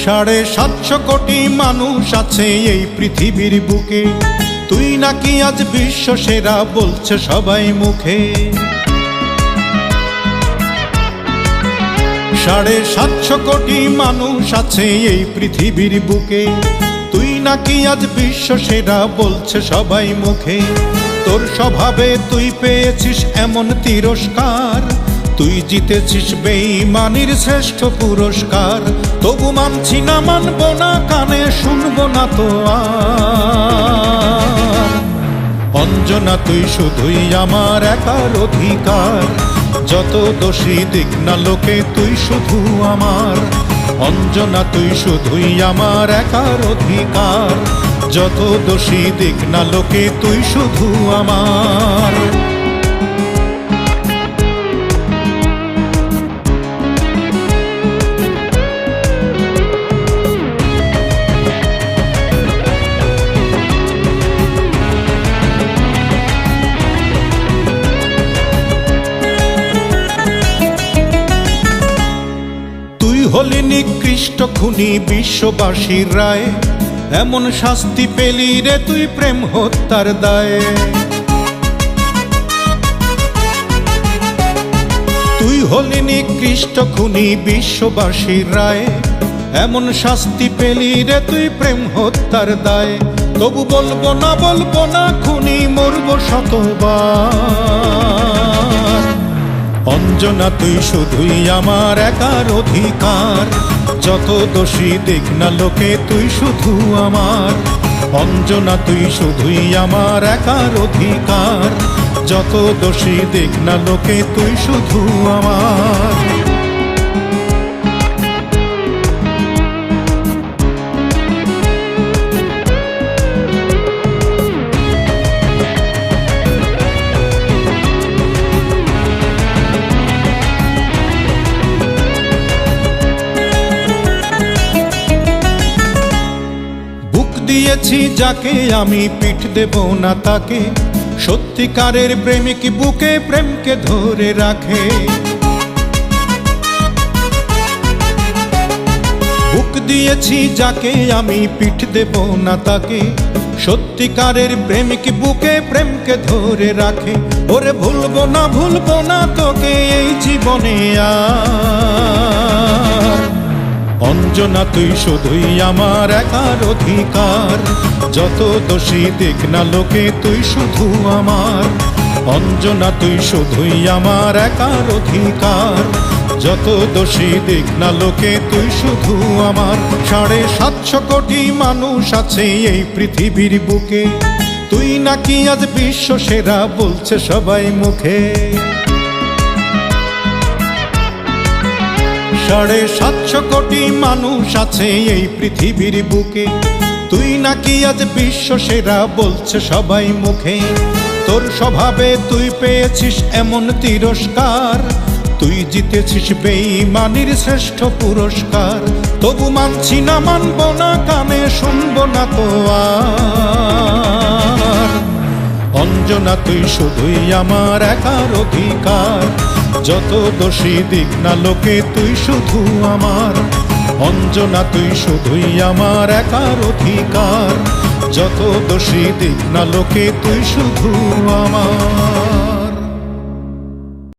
750 কোটি মানুষ আছে এই পৃথিবীর বুকে, তুই নাকি আজ বিশ্ব সেরা বলছে সবাই মুখে। 750 কোটি মানুষ আছে এই পৃথিবীর বুকে, তুই নাকি আজ বিশ্ব সেরা বলছে সবাই মুখে। তোর স্বভাবে তুই পেয়েছিস এমন তিরস্কার, তুই জিতেছিস বেঈমানির শ্রেষ্ঠ পুরস্কার। তবু মানছি না, মানব না, কানে শুনবো না তো আর। অঞ্জনা তুই শুধুই আমার একার অধিকার, যত দোষী দিক না লোকে তুই শুধু আমার। অঞ্জনা তুই শুধুই আমার একার অধিকার, যত দোষী দিক না লোকে তুই শুধু আমার। হলি নিকৃষ্ট খুনি বিশ্ববাসীর রায়, এমন শাস্তি পেলি রে তুই প্রেম হত্যার দায়ে। তুই হলি নিকৃষ্ট খুনি বিশ্ববাসীর রায়, এমন শাস্তি পেলি রে তুই প্রেম হত্যার দায়ে। তবু বলবো না খুনি মরব শতবার। অঞ্জনা তুই শুধুই আমার একার অধিকার, যত দোষী দিক না লোকে তুই শুধু আমার। অঞ্জনা তুই শুধুই আমার একার অধিকার, যত দোষী দিক না লোকে তুই শুধু আমার। দিয়েছি যাকে আমি পিঠ দেব না তাকে, সত্যিকারের প্রেমিক বুকে প্রেমকে ধরে রাখে। বুক দিয়েছি যাকে আমি পিঠ দেব না তাকে, সত্যিকারের প্রেমিক বুকে প্রেমকে ধরে রাখে। ওরে ভুলবো না তোকে এই জীবনে আর। অঞ্জনা তুই শুধুই আমার একার অধিকার, যত দোষী দিক না লোকে তুই শুধু আমার। অঞ্জনা তুই শুধুই আমার একার অধিকার, যত দোষী দিক না লোকে তুই শুধু আমার। 750 কোটি মানুষ আছে এই পৃথিবীর বুকে, তুই নাকি আজ বিশ্ব সেরা বলছে সবাই মুখে। 750 কোটি মানুষ আছে এই পৃথিবীর বুকে, তুই নাকি আজ বিশ্ব সেরা বলছে সবাই মুখে। তোর স্বভাবে তুই পেয়েছিস এমন তিরস্কার, তুই জিতেছিস বেঈমানির শ্রেষ্ঠ পুরস্কার। তবু মানছি না, মানব না, কানে শুনবো না তো আর। অঞ্জনা তুই শুধুই আমার একার অধিকার, যত দোষী দিক না লোকে তুই শুধু আমার। অঞ্জনা তুই শুধুই আমার একার অধিকার, যত দোষী দিক না লোকে তুই শুধু আমার।